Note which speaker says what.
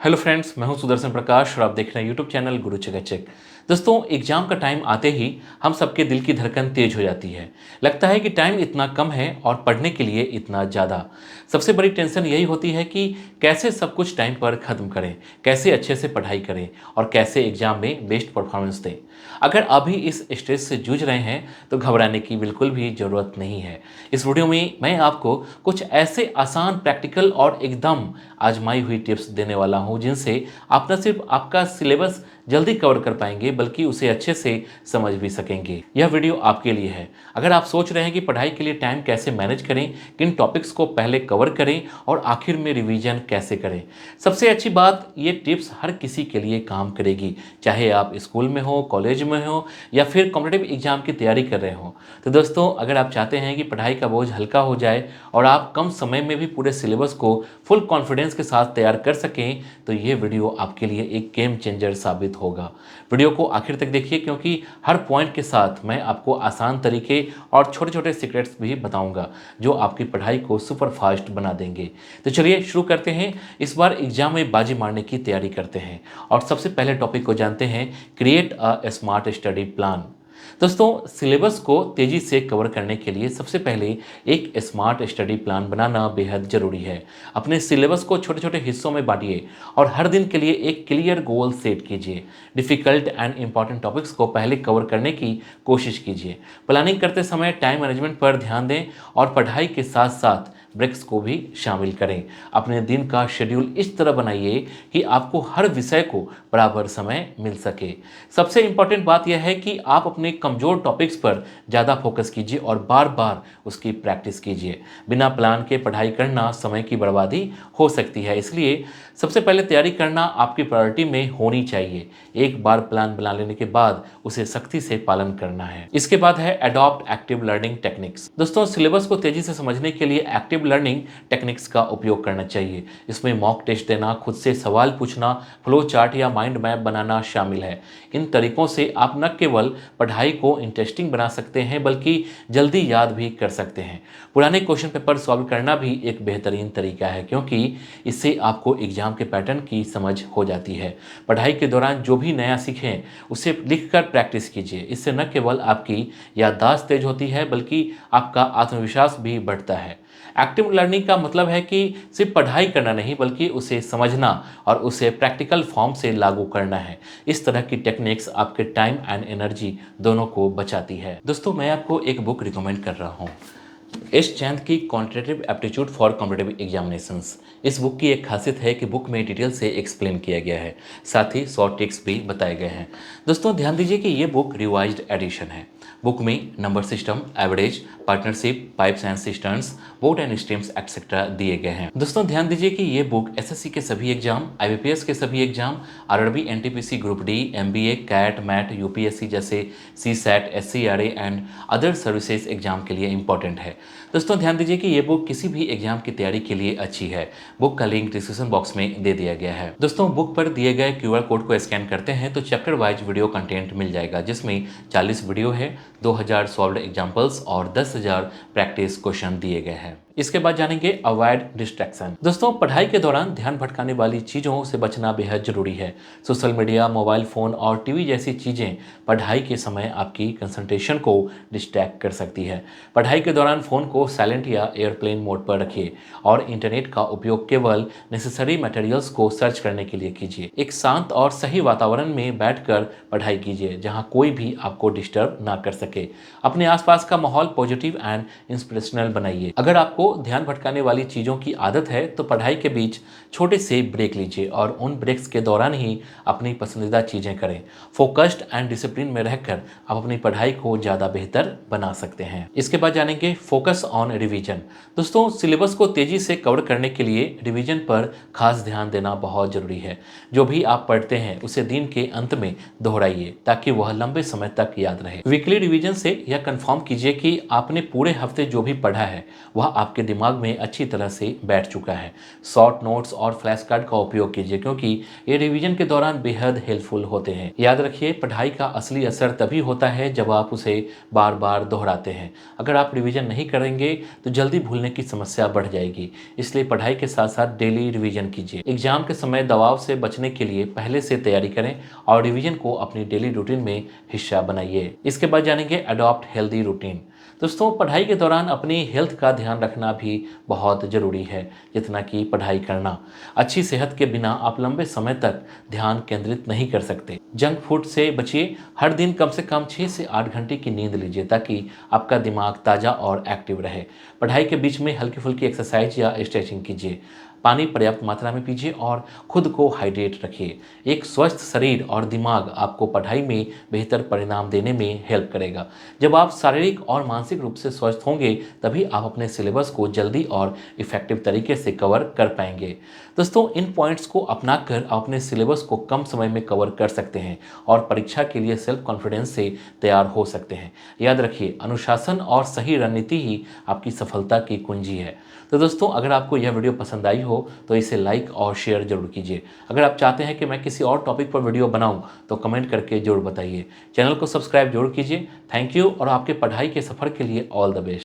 Speaker 1: Hello friends, मैं हूं सुदर्शन प्रकाश और आप देख रहे हैं यूट्यूब चैनल गुरु चकाचक। दोस्तों, एग्जाम का टाइम आते ही हम सबके दिल की धड़कन तेज हो जाती है। लगता है कि टाइम इतना कम है और पढ़ने के लिए इतना ज़्यादा। सबसे बड़ी टेंशन यही होती है कि कैसे सब कुछ टाइम पर ख़त्म करें, कैसे अच्छे से पढ़ाई करें और कैसे एग्जाम में बेस्ट परफॉर्मेंस दें। अगर अभी इस स्ट्रेस से जूझ रहे हैं तो घबराने की बिल्कुल भी ज़रूरत नहीं है। इस वीडियो में मैं आपको कुछ ऐसे आसान, प्रैक्टिकल और एकदम आजमाई हुई टिप्स देने वाला हूं जिनसे आप न सिर्फ आपका सिलेबस जल्दी कवर कर पाएंगे बल्कि उसे अच्छे से समझ भी सकेंगे। यह वीडियो आपके लिए है। अगर आप सोच रहे हैं कि पढ़ाई के लिए टाइम कैसे मैनेज करें, किन टॉपिक्स को पहले कवर करें और आखिर में रिवीजन कैसे करें। सबसे अच्छी बात, ये टिप्स हर किसी के लिए काम करेगी, चाहे आप स्कूल में हो, कॉलेज में हो या फिर कॉम्पिटिटिव एग्जाम की तैयारी कर रहे हो। तो दोस्तों, अगर आप चाहते हैं कि पढ़ाई का बोझ हल्का हो जाए और आप कम समय में भी पूरे सिलेबस को फुल कॉन्फिडेंस के साथ तैयार कर सकें, तो ये वीडियो आपके लिए एक गेम चेंजर साबित होगा। वीडियो को आखिर तक देखिए, क्योंकि हर पॉइंट के साथ मैं आपको आसान तरीके और छोटे छोटे सीक्रेट्स भी बताऊंगा जो आपकी पढ़ाई को सुपर फास्ट बना देंगे। तो चलिए शुरू करते हैं। इस बार एग्जाम में बाजी मारने की तैयारी करते हैं और सबसे पहले टॉपिक को जानते हैं, create a smart study plan. दोस्तों, सिलेबस को तेजी से कवर करने के लिए सबसे पहले एक स्मार्ट स्टडी प्लान बनाना बेहद जरूरी है। अपने सिलेबस को छोटे छोटे हिस्सों में बांटिए और हर दिन के लिए एक क्लियर गोल सेट कीजिए। डिफिकल्ट एंड इंपॉर्टेंट टॉपिक्स को पहले कवर करने की कोशिश कीजिए। प्लानिंग करते समय टाइम मैनेजमेंट पर ध्यान दें और पढ़ाई के साथ साथ ब्रेक्स को भी शामिल करें। अपने दिन का शेड्यूल इस तरह बनाइए कि आपको हर विषय को बराबर समय मिल सके। सबसे इंपॉर्टेंट बात यह है कि आप अपने कमजोर टॉपिक्स पर ज़्यादा फोकस कीजिए और बार बार उसकी प्रैक्टिस कीजिए। बिना प्लान के पढ़ाई करना समय की बर्बादी हो सकती है, इसलिए सबसे पहले तैयारी करना आपकी प्रायोरिटी में होनी चाहिए। एक बार प्लान बना लेने के बाद उसे सख्ती से पालन करना है। इसके बाद है अडॉप्ट एक्टिव लर्निंग टेक्निक्स। दोस्तों, सिलेबस को तेजी से समझने के लिए एक्टिव लर्निंग टेक्निक्स का उपयोग करना चाहिए। इसमें मॉक टेस्ट देना, खुद से सवाल पूछना, फ्लो चार्ट या माइंड मैप बनाना शामिल है। इन तरीकों से आप न केवल पढ़ाई को इंटरेस्टिंग बना सकते हैं बल्कि जल्दी याद भी कर सकते हैं। पुराने क्वेश्चन पेपर सॉल्व करना भी एक बेहतरीन तरीका है, क्योंकि इससे आपको एग्जाम के पैटर्न की समझ हो जाती है। पढ़ाई के दौरान जो भी नया सीखें उसे लिखकर प्रैक्टिस कीजिए। इससे न केवल आपकी याददाश्त तेज होती है बल्कि आपका आत्मविश्वास भी बढ़ता है। एक्टिव लर्निंग का मतलब है कि सिर्फ पढ़ाई करना नहीं बल्कि उसे समझना और उसे प्रैक्टिकल फॉर्म से लागू करना है। इस तरह की टेक्निक्स आपके टाइम एंड एनर्जी दोनों को बचाती है। दोस्तों, मैं आपको एक बुक रिकमेंड कर रहा हूँ, एस चैंद की quantitative aptitude for competitive examinations. इस बुक की एक खासियत है कि बुक में डिटेल से एक्सप्लेन किया गया है, साथ ही शॉर्ट ट्रिक्स भी बताए गए हैं। दोस्तों, ध्यान दीजिए कि ये बुक रिवाइज्ड एडिशन है। बुक में number system, average, partnership, pipes and cisterns, boat and streams etcetera दिए गए हैं। दोस्तों, ध्यान दीजिए कि ये बुक एसएससी के सभी एग्जाम, आईबीपीएस के सभी exam, RRB, NTPC, group D, MBA, CAT, MAT, UPSC जैसे CSAT, SCRA and other services exam के लिए इंपॉर्टेंट है। दोस्तों, ध्यान दीजिए कि ये बुक किसी भी एग्जाम की तैयारी के लिए अच्छी है। बुक का लिंक डिस्क्रिप्शन बॉक्स में दे दिया गया है। दोस्तों, बुक पर दिए गए क्यूआर कोड को स्कैन करते हैं तो चैप्टर वाइज वीडियो कंटेंट मिल जाएगा, जिसमें 40 वीडियो है, 2000 सॉल्व्ड एग्जाम्पल्स और 10,000 प्रैक्टिस क्वेश्चन दिए गए हैं। इसके बाद जानेंगे अवॉइड डिस्ट्रैक्शन। दोस्तों, पढ़ाई के दौरान ध्यान भटकाने वाली चीज़ों से बचना बेहद जरूरी है। सोशल मीडिया, मोबाइल फ़ोन और टीवी जैसी चीज़ें पढ़ाई के समय आपकी कंसंट्रेशन को डिस्ट्रैक्ट कर सकती है। पढ़ाई के दौरान फ़ोन को साइलेंट या एयरप्लेन मोड पर रखिए और इंटरनेट का उपयोग केवल नेसेसरी मटेरियल्स को सर्च करने के लिए कीजिए। एक शांत और सही वातावरण में बैठकर पढ़ाई कीजिए जहां कोई भी आपको डिस्टर्ब ना कर सके। अपने आसपास का माहौल पॉजिटिव एंड इंस्पिरेशनल बनाइए। अगर आपको ध्यान भटकाने वाली चीज़ों की आदत है तो पढ़ाई के बीच छोटे से ब्रेक लीजिए और उन ब्रेक्स के दौरान ही अपनी पसंदीदा चीज़ें करें। फोकस्ड एंड डिसिप्लिन में रहकर आप अपनी पढ़ाई को ज़्यादा बेहतर बना सकते हैं। इसके बाद जानेंगे फोकस ऑन रिवीजन। दोस्तों, सिलेबस को तेज़ी से कवर करने के लिए रिवीजन पर खास ध्यान देना बहुत ज़रूरी है। जो भी आप पढ़ते हैं उसे दिन के अंत में दोहराइए ताकि वह लंबे समय तक याद रहे। वीकली रिवीजन से यह कंफर्म कीजिए कि आपने पूरे हफ्ते जो भी पढ़ा है वह आपके दिमाग में अच्छी तरह से बैठ चुका है। शॉर्ट नोट्स और फ्लैश कार्ड का उपयोग कीजिए, क्योंकि ये रिवीजन के दौरान बेहद हेल्पफुल होते हैं। याद रखिए, पढ़ाई का असली असर तभी होता है जब आप उसे बार बार दोहराते हैं। अगर आप रिवीजन नहीं करेंगे तो जल्दी भूलने की समस्या बढ़ जाएगी। इसलिए पढ़ाई के साथ साथ डेली रिवीजन कीजिए। एग्जाम के समय दबाव से बचने के लिए पहले से तैयारी करें और रिवीजन को अपनी डेली रूटीन में हिस्सा बनाइए। इसके बाद जानेंगे अडॉप्ट हेल्दी रूटीन। दोस्तों, पढ़ाई के दौरान अपनी हेल्थ का ध्यान रखना भी बहुत ज़रूरी है, जितना कि पढ़ाई करना। अच्छी सेहत के बिना आप लंबे समय तक ध्यान केंद्रित नहीं कर सकते। जंक फूड से बचिए। हर दिन कम से कम 6 से 8 घंटे की नींद लीजिए, ताकि आपका दिमाग ताज़ा और एक्टिव रहे। पढ़ाई के बीच में हल्की फुल्की एक्सरसाइज या स्ट्रेचिंग कीजिए। पानी पर्याप्त मात्रा में पीजिए और खुद को हाइड्रेट रखिए। एक स्वस्थ शरीर और दिमाग आपको पढ़ाई में बेहतर परिणाम देने में हेल्प करेगा। जब आप शारीरिक और मानसिक रूप से स्वस्थ होंगे, तभी आप अपने सिलेबस को जल्दी और इफेक्टिव तरीके से कवर कर पाएंगे। दोस्तों, इन पॉइंट्स को अपनाकर आप अपने सिलेबस को कम समय में कवर कर सकते हैं और परीक्षा के लिए सेल्फ कॉन्फिडेंस से तैयार हो सकते हैं। याद रखिए, अनुशासन और सही रणनीति ही आपकी सफलता की कुंजी है। तो दोस्तों, अगर आपको यह वीडियो पसंद आई हो तो इसे लाइक और शेयर जरूर कीजिए। अगर आप चाहते हैं कि मैं किसी और टॉपिक पर वीडियो बनाऊं तो कमेंट करके जरूर बताइए। चैनल को सब्सक्राइब जरूर कीजिए। थैंक यू और आपके पढ़ाई के सफ़र के लिए ऑल द बेस्ट।